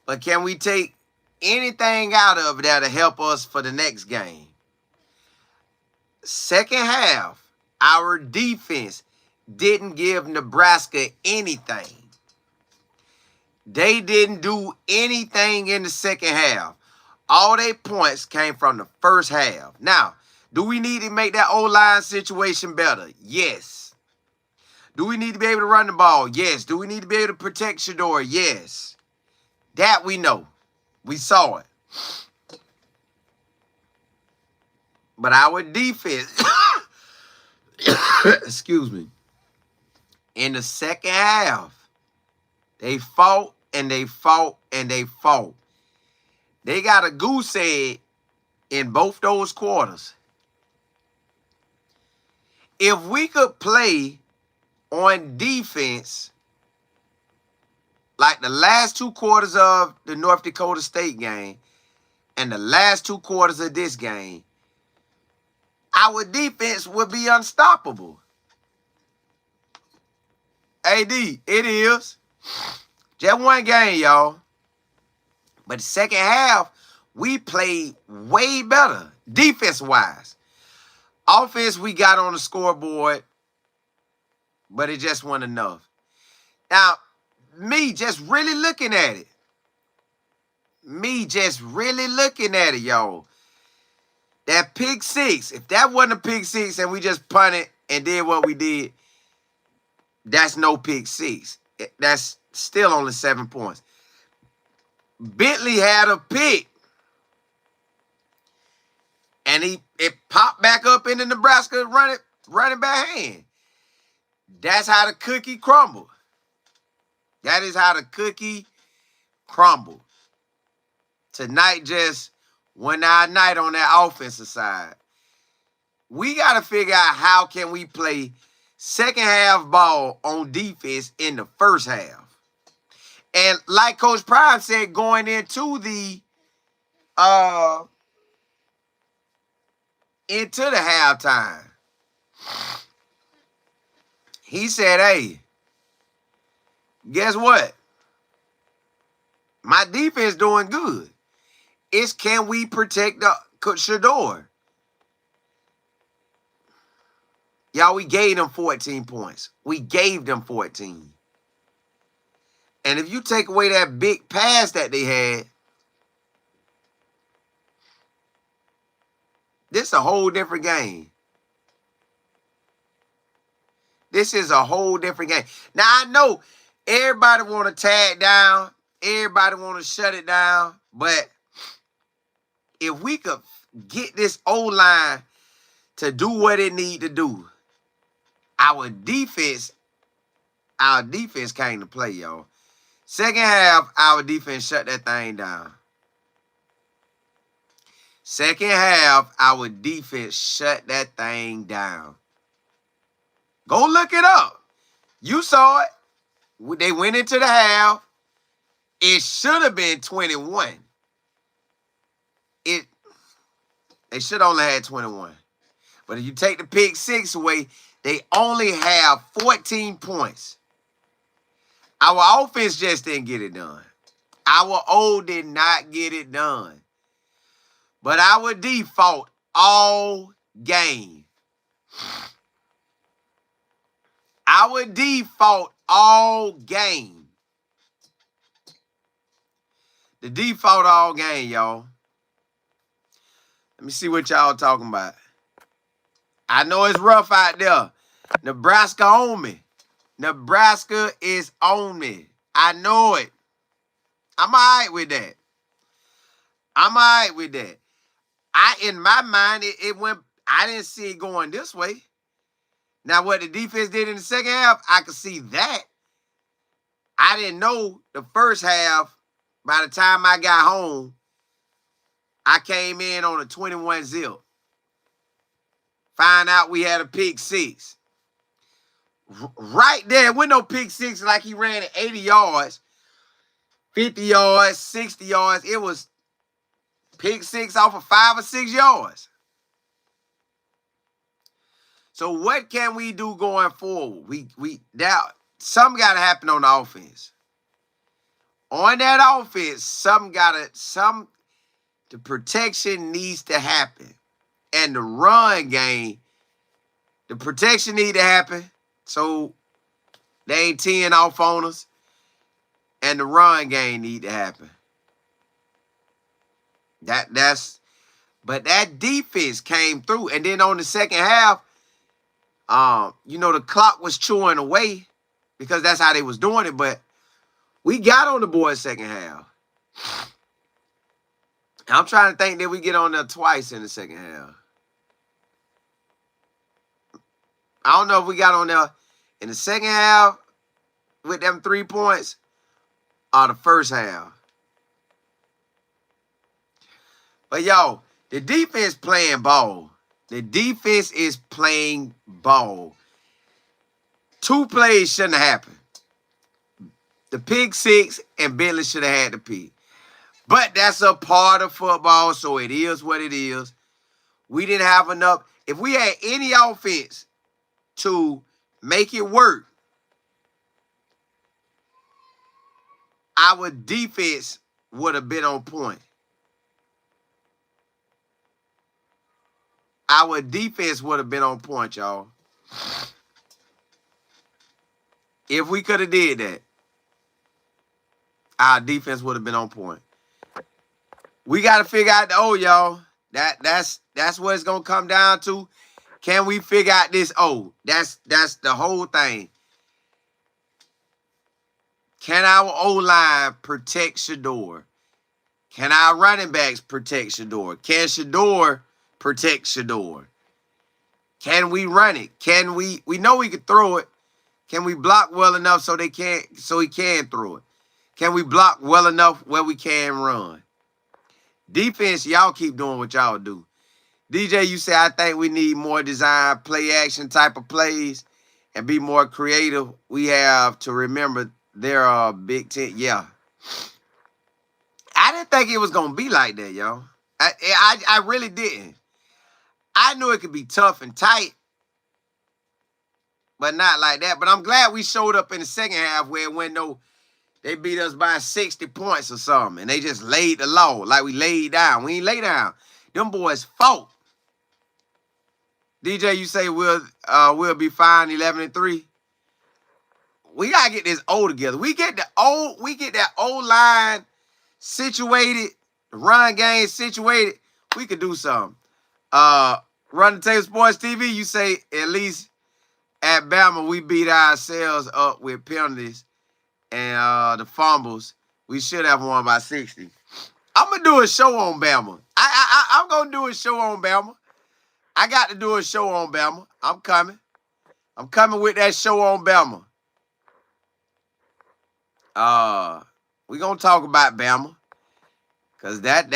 But can we take anything out of it that'll help us for the next game? Second half, our defense didn't give Nebraska anything. They didn't do anything in the second half. All their points came from the first half. Now, do we need to make that O-line situation better? Yes. Do we need to be able to run the ball? Yes. Do we need to be able to protect Shador? Yes. That we know. We saw it. But our defense, excuse me, in the second half, they fought and they fought and they fought. They got a goose egg in both those quarters. If we could play on defense like the last 2 quarters of the North Dakota State game and the last 2 quarters of this game, our defense would be unstoppable. AD, it is. Just one game, y'all. But the second half, we played way better, defense-wise. Offense, we got on the scoreboard, but it just wasn't enough. Now, me just really looking at it. Y'all. That pick six, if that wasn't a pick six and we just punted and did what we did, that's no pick six. That's still only 7 points. Bentley had a pick. And it popped back up into Nebraska running back hand. That's how the cookie crumbled. That is how the cookie crumbled. Tonight just went our night on that offensive side. We got to figure out how can we play second half ball on defense in the first half. And like Coach Prime said, going into the halftime, he said, hey, guess what? My defense doing good. It's can we protect the Shador? Y'all, we gave them 14 points. We gave them 14. And if you take away that big pass that they had, this is a whole different game. This is a whole different game. Now, I know everybody want to tag down. Everybody want to shut it down. But if we could get this O-line to do what it need to do, our defense came to play, y'all. Second half, our defense shut that thing down. Second half, our defense shut that thing down. Go look it up. You saw it. They went into the half. It should have been 21. They should have only had 21. But if you take the pick six away, they only have 14 points. Our offense just didn't get it done. Our O did not get it done. But our D fought all game. Our D fought all game. The D fought all game, y'all. Let me see what y'all talking about. I know it's rough out there. Nebraska on me. Nebraska is on me. I know it. I'm all right with that. In my mind, it went, I didn't see it going this way. Now, what the defense did in the second half, I could see that. I didn't know the first half. By the time I got home, I came in on a 21-0. Find out we had a pick six. Right there, with no pick six like he ran at 80 yards, 50 yards, 60 yards. It was pick six off of 5 or 6 yards. So what can we do going forward? Something got to happen on the offense. On that offense, the protection needs to happen. And the run game, the protection need to happen. So they ain't 10 off on us. And the run game need to happen. But that defense came through. And then on the second half, the clock was chewing away because that's how they was doing it. But we got on the board second half. I'm trying to think that we get on there twice in the second half. I don't know if we got on there in the second half with them 3 points or the first half. But, yo, the defense playing ball. The defense is playing ball. 2 plays shouldn't have happened. The pick 6 and Bentley should have had the pick. But that's a part of football, so it is what it is. We didn't have enough. If we had any offense to make it work, our defense would have been on point. Our defense would have been on point, y'all. If we could have did that, our defense would have been on point. We got to figure out y'all. That's what it's gonna come down to. Can we figure out this That's the whole thing. Can our O-line protect Shador? Can our running backs protect Shador? Can Shador protect Shador? Can we run it? Can we know we can throw it. Can we block well enough so he can throw it? Can we block well enough where we can run? Defense, y'all keep doing what y'all do. DJ, you say, I think we need more design, play action type of plays and be more creative. We have to remember there are Big Ten. Yeah. I didn't think it was going to be like that, y'all. I really didn't. I knew it could be tough and tight, but not like that. But I'm glad we showed up in the second half where it went they beat us by 60 points or something, and they just laid the law like we laid down. We ain't lay down. Them boys fought. DJ, you say we'll be fine 11-3. We gotta get this O together. We get that O line situated, run game situated. We could do something. Run the Table Sports TV. You say at least at Bama we beat ourselves up with penalties and the fumbles. We should have won by 60. I'm gonna do a show on Bama. I'm gonna do a show on Bama. I got to do a show on Bama. I'm coming. I'm coming with that show on Bama. We gonna talk about Bama. Cause that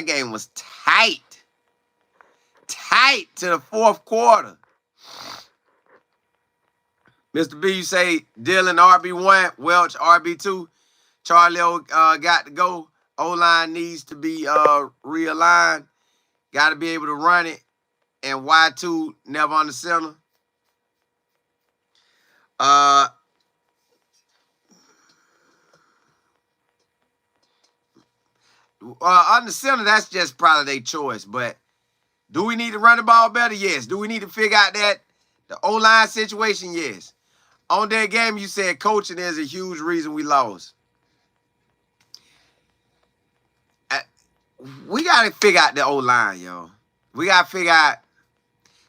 game was tight. Tight to the fourth quarter. Mr. B, you say Dylan RB1, Welch RB2. Charlie got to go. O-line needs to be realigned. Got to be able to run it. And Y2 never on the center. On the center, that's just probably their choice. But do we need to run the ball better? Yes. Do we need to figure out the O-line situation? Yes. On that game, you said coaching is a huge reason we lost. We got to figure out the O-line, y'all. We got to figure out.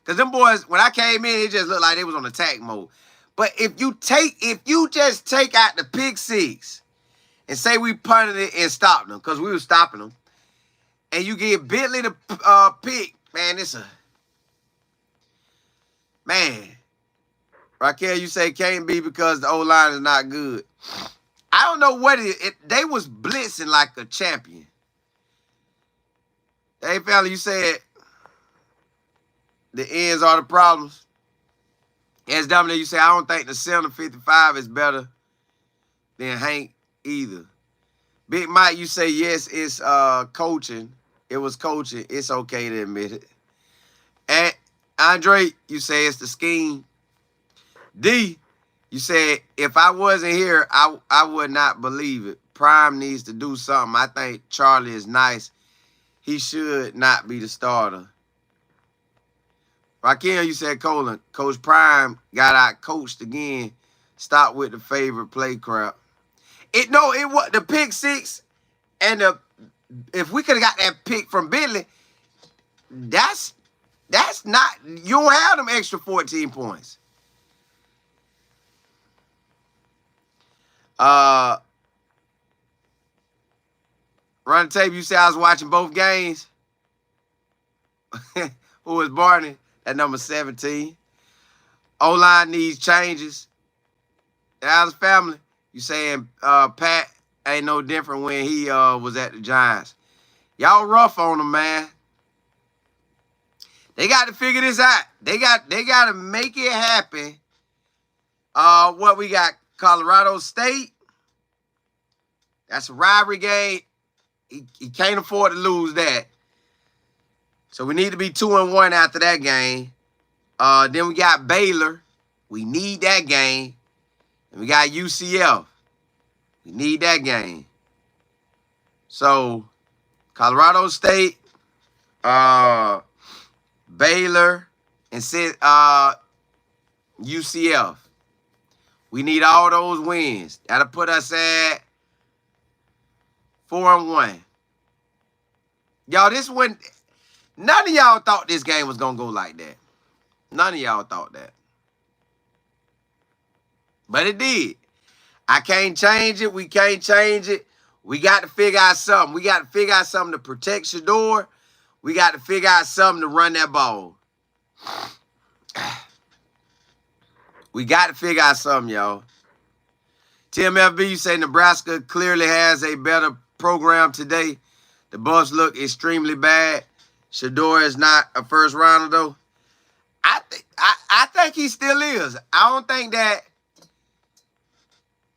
Because them boys, when I came in, it just looked like they was on attack mode. But if you just take out the pick 6 and say we punted it and stopped them, because we were stopping them, and you get Bentley to pick, man, man. Raquel, you say can't be because the O-line is not good. I don't know what it is. They was blitzing like a champion. Hey, fella, you said the ends are the problems. As Dominic, you say, I don't think the center 55 is better than Hank either. Big Mike, you say, yes, it's coaching. It was coaching. It's okay to admit it. And Andre, you say it's the scheme. D, you said, if I wasn't here, I would not believe it. Prime needs to do something. I think Charlie is nice. He should not be the starter. Raquel, you said Colin. Coach Prime got out coached again. Stop with the favorite play crap. It was the pick six and if we could have got that pick from Bentley, that's not, you don't have them extra 14 points. Run the tape, you say I was watching both games. Who is Barney? At number 17. O-line needs changes. Dallas family, you saying Pat ain't no different when he was at the Giants. Y'all rough on him, man. They got to figure this out. They got to make it happen. What we got? Colorado State. That's a rivalry game. He can't afford to lose that. So we need to be 2-1 after that game. Then we got Baylor. We need that game. And we got UCF. We need that game. So Colorado State, Baylor, and UCF. We need all those wins. That'll put us at 4-1. Y'all, this one, none of y'all thought this game was going to go like that. None of y'all thought that. But it did. I can't change it. We can't change it. We got to figure out something. We got to figure out something to protect Shador. We got to figure out something to run that ball. We got to figure out something, y'all. TMFB, you say Nebraska clearly has a better program today. The Buffs look extremely bad. Shador is not a first rounder, though. I think he still is. I don't think that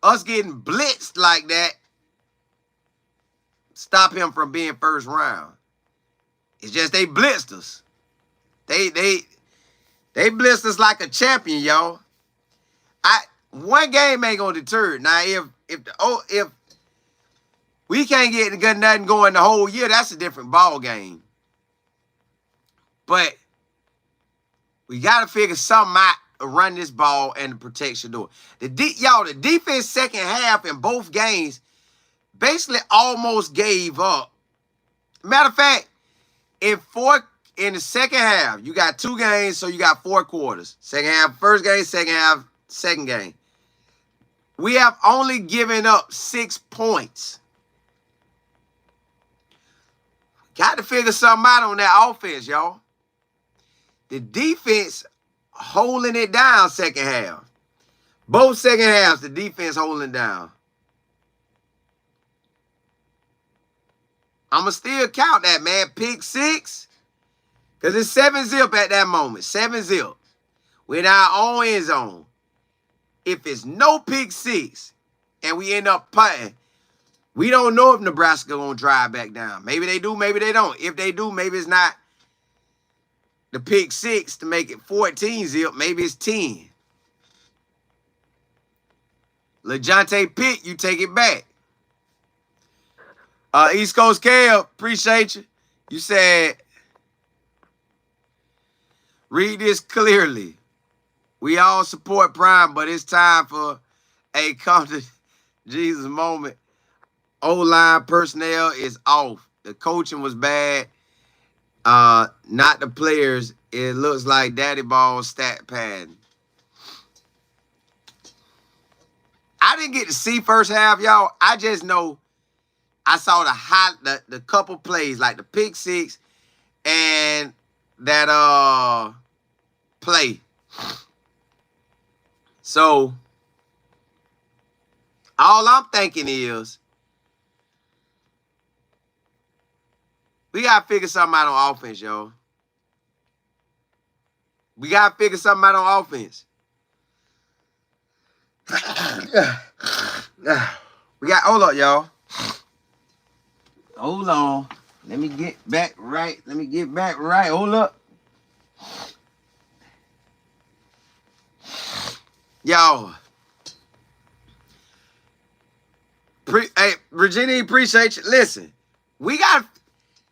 us getting blitzed like that stop him from being first round. It's just they blitzed us. They blitzed us like a champion, y'all. One game ain't gonna deter it. Now, if we can't get nothing going the whole year, that's a different ball game. But we gotta figure something out to run this ball and to protect Shador. The defense second half in both games basically almost gave up. Matter of fact, in the second half, you got 2 games, so you got 4 quarters. Second half, first game, second half, second game. We have only given up 6 points. Got to figure something out on that offense, y'all. The defense holding it down second half. Both second halves, the defense holding down. I'm going to still count that, man. Pick 6. Because it's 7-zip at that moment. 7-zip. We're in our own end zone. If it's no pick 6 and we end up punting, we don't know if Nebraska going to drive back down. Maybe they do, maybe they don't. If they do, maybe it's not the pick 6 to make it 14-zip. Maybe it's 10. LeJontay Pitt, you take it back. East Coast Kale, appreciate you. You said, read this clearly. We all support Prime, but it's time for a come to Jesus moment. O-line personnel is off. The coaching was bad. Not the players. It looks like Daddy Ball stat pad. I didn't get to see first half, y'all. I just know I saw the couple plays, like the pick 6 and that play. So all I'm thinking is we got to figure something out on offense, y'all. We got to figure something out on offense. Hold up, y'all. Hold on. Let me get back right. Hold up. Y'all. Hey, Virginia, appreciate you. Listen,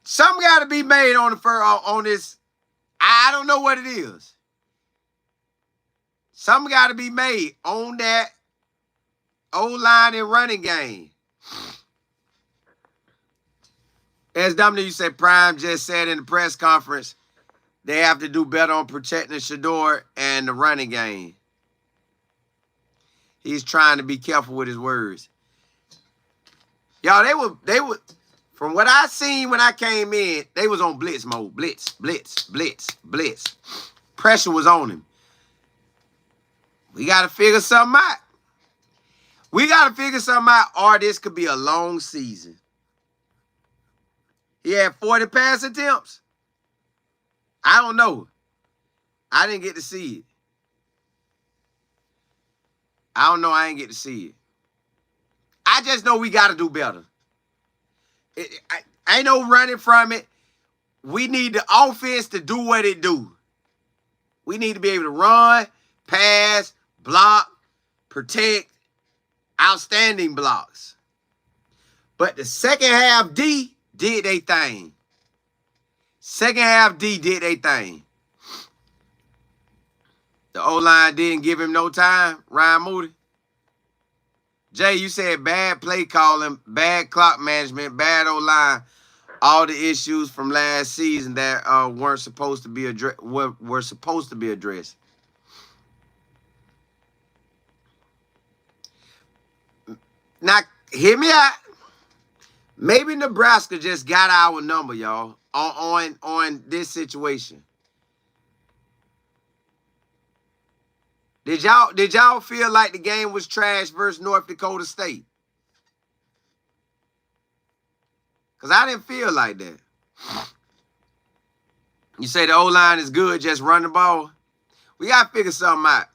something got to be made on this. I don't know what it is. Something got to be made on that O-line and running game. As Dominic, you said, Prime just said in the press conference, they have to do better on protecting Shador and the running game. He's trying to be careful with his words. Y'all, they were, from what I seen when I came in, they was on blitz mode. Blitz, blitz, blitz, blitz. Pressure was on him. We got to figure something out. We got to figure something out, or this could be a long season. He had 40 pass attempts. I don't know. I didn't get to see it. I don't know. I ain't get to see it. I just know we got to do better. Ain't no running from it. We need the offense to do what it do. We need to be able to run, pass, block, protect, outstanding blocks. But the second half D did their thing. Second half D did their thing. The O-line didn't give him no time, Ryan Moody. Jay, you said bad play calling, bad clock management, bad O-line, all the issues from last season that weren't supposed to be were supposed to be addressed. Now, hear me out. Maybe Nebraska just got our number, y'all, on this situation. Did y'all feel like the game was trash versus North Dakota State? Because I didn't feel like that. You say the O-line is good, just run the ball. We got to figure something out.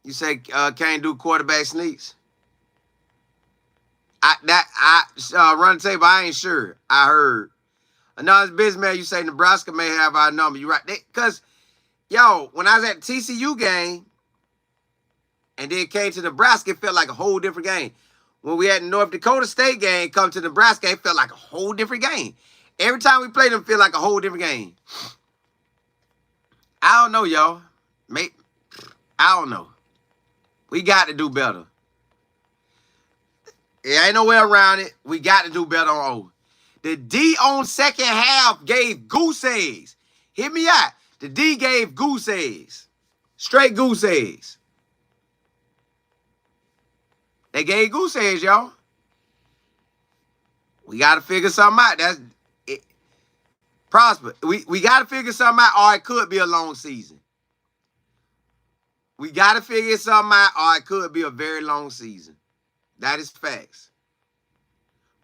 You say can't do quarterback sneaks. Run the table, I ain't sure. I heard. Another businessman, you say Nebraska may have our number. You right. Because, yo, when I was at the TCU game, and then came to Nebraska, it felt like a whole different game. When we had the North Dakota State game come to Nebraska, it felt like a whole different game. Every time we played them, it felt like a whole different game. I don't know, y'all. I don't know. We got to do better. There ain't no way around it. We got to do better on O. The D on second half gave goose eggs. Hear me out. The D gave goose eggs. Straight goose eggs. They gave goose eggs, y'all. We got to figure something out. That's it. Prosper. We got to figure something out, or it could be a long season. We got to figure something out, or it could be a very long season. That is facts.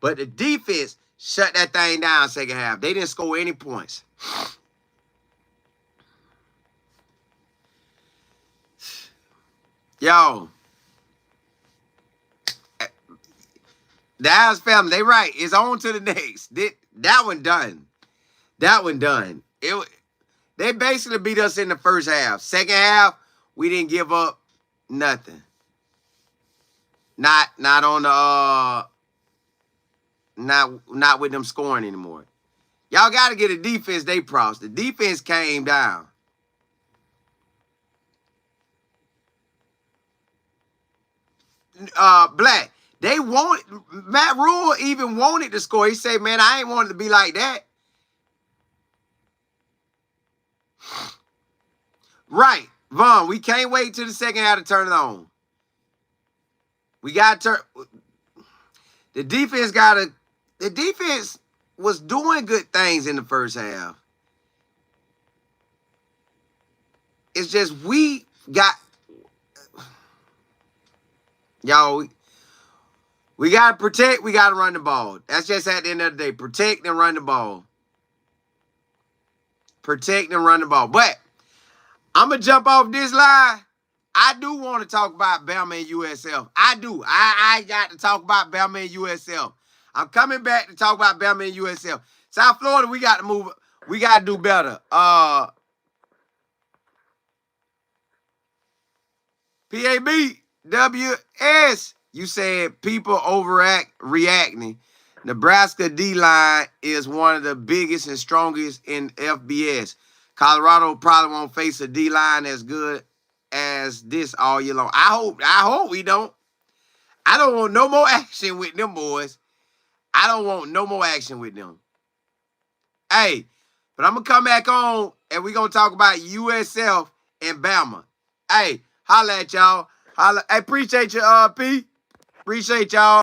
But the defense shut that thing down second half. They didn't score any points. Yo. The House family, they right. It's on to the next. That one done. That one done. They basically beat us in the first half. Second half, we didn't give up nothing. Not on the not with them scoring anymore. Y'all got to get a defense they props. The defense came down. Black. Matt Rule even wanted to score. He said, man, I ain't wanted to be like that. Right. Vaughn, we can't wait till the second half to turn it on. We got to turn. The defense was doing good things in the first half. It's just we got, y'all, we got to protect, we got to run the ball. That's just at the end of the day. Protect and run the ball. Protect and run the ball. But I'm going to jump off this line. I do want to talk about Bama and USF. I do. I got to talk about Bama and USF. I'm coming back to talk about Bama and USF. South Florida, we got to move. We got to do better. PAB, WS. You said people reacting. Nebraska D-line is one of the biggest and strongest in FBS. Colorado probably won't face a D-line as good as this all year long. I hope we don't. I don't want no more action with them boys. I don't want no more action with them. Hey, but I'm going to come back on and we're going to talk about USF and Bama. Hey, holla at y'all. Holla. Hey, appreciate you, P. Appreciate y'all.